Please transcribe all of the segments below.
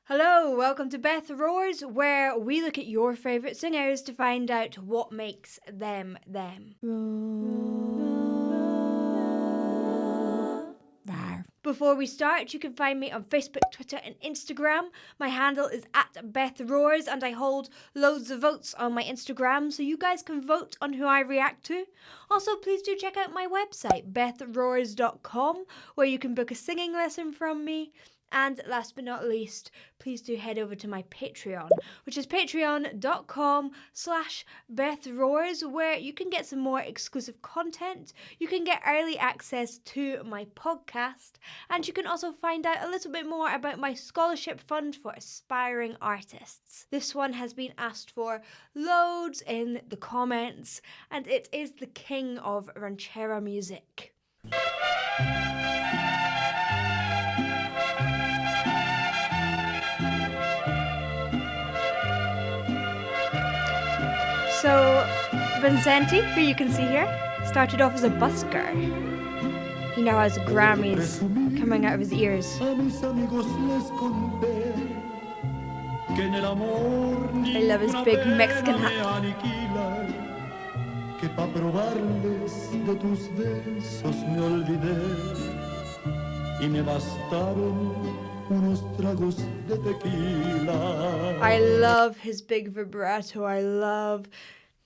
Hello, welcome to Beth Roars, where we look at your favourite singers to find out what makes them them. Before we start, you can find me on Facebook, Twitter and Instagram. My handle is @BethRoars and I hold loads of votes on my Instagram, so you guys can vote on who I react to. Also, please do check out my website, bethroars.com, where you can book a singing lesson from me. And last but not least, please do head over to my Patreon, which is patreon.com/BethRoars, where you can get some more exclusive content, you can get early access to my podcast, and you can also find out a little bit more about my scholarship fund for aspiring artists. This one has been asked for loads in the comments, and it is the king of ranchera music. So, Vicente, who you can see here, started off as a busker. He now has Grammys coming out of his ears. I love his big Mexican hat. I love his big vibrato. I love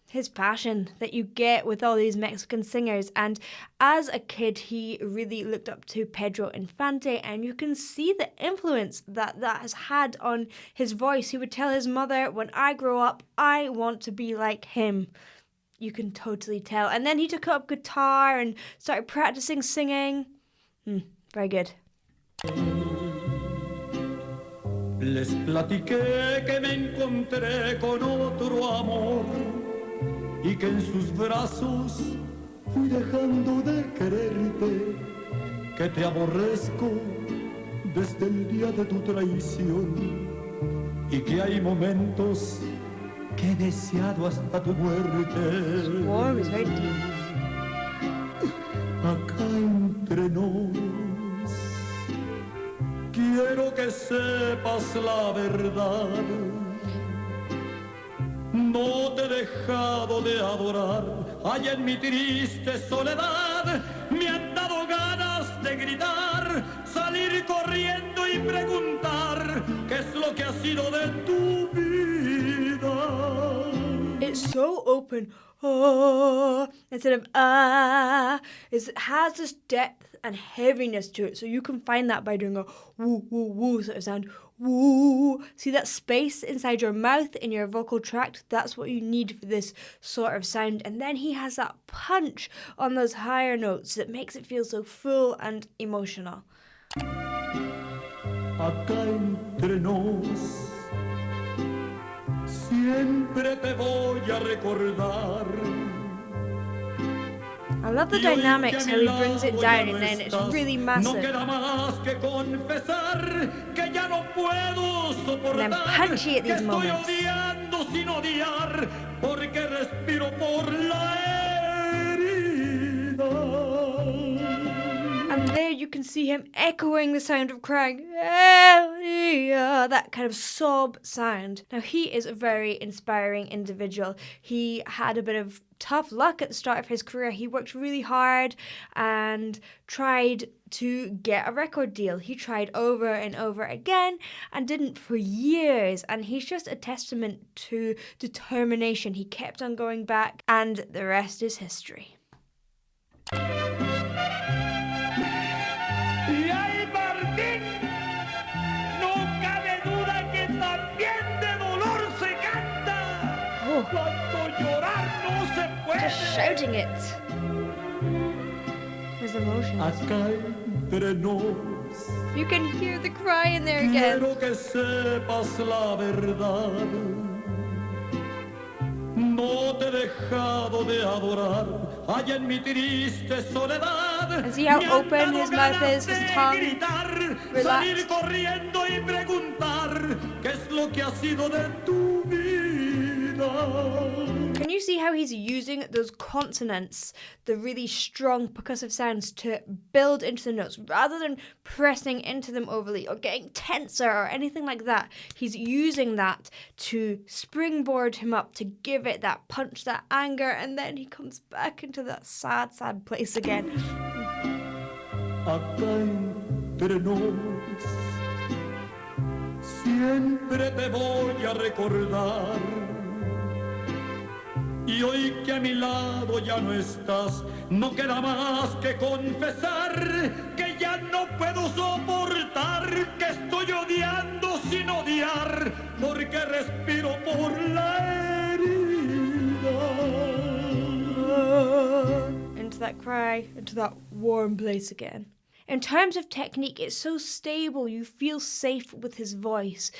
his passion that you get with all these Mexican singers. And as a kid, he really looked up to Pedro Infante, and you can see the influence that has had on his voice. He would tell his mother, when I grow up, I want to be like him. You can totally tell. And then he took up guitar and started practicing singing. Very good. Les platiqué que me encontré con otro amor y que en sus brazos fui dejando de quererte, que te aborrezco desde el día de tu traición y que hay momentos que he deseado hasta tu muerte. Warm is very deep. Acá entre nos quiero que sepas la verdad. No te he dejado de adorar. Allá en mi triste soledad me han dado ganas de gritar, salir corriendo y preguntar qué es lo que ha sido de tu vida. It's so open. Instead of it has this depth and heaviness to it. So you can find that by doing a woo, woo, woo sort of sound. Woo. See that space inside your mouth in your vocal tract? That's what you need for this sort of sound. And then he has that punch on those higher notes that makes it feel so full and emotional. Acá entre nos siempre te voy a recordar. I love the dynamics, how he brings it down and then it's really massive. And then punchy at these moments. And there you can see him echoing the sound of crying, that kind of sob sound. Now he is a very inspiring individual. He had a bit of tough luck at the start of his career. He worked really hard and tried to get a record deal. He tried over and over again and didn't for years. And he's just a testament to determination. He kept on going back and the rest is history. Just shouting it. There's emotion. You can hear the cry in there again. And see how open his mouth is, his tongue relaxed. Can you see how he's using those consonants, the really strong percussive sounds, to build into the notes rather than pressing into them overly or getting tenser or anything like that. He's using that to springboard him up, to give it that punch, that anger, and then he comes back into that sad, sad place again. Acá entre nos, siempre te voy a recordar. Y hoy que a mi lado ya no estás, no queda más que confesar que ya no puedo soportar, que estoy odiando sin odiar, porque respiro por la herida. Into that cry, into that warm place again. In terms of technique, it's so stable, you feel safe with his voice.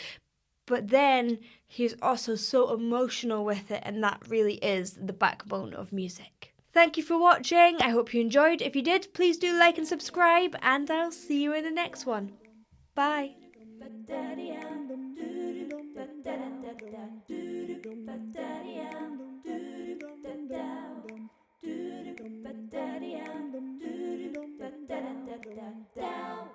But then he's also so emotional with it, and that really is the backbone of music. Thank you for watching. I hope you enjoyed. If you did, please do like and subscribe, and I'll see you in the next one. Bye. Down.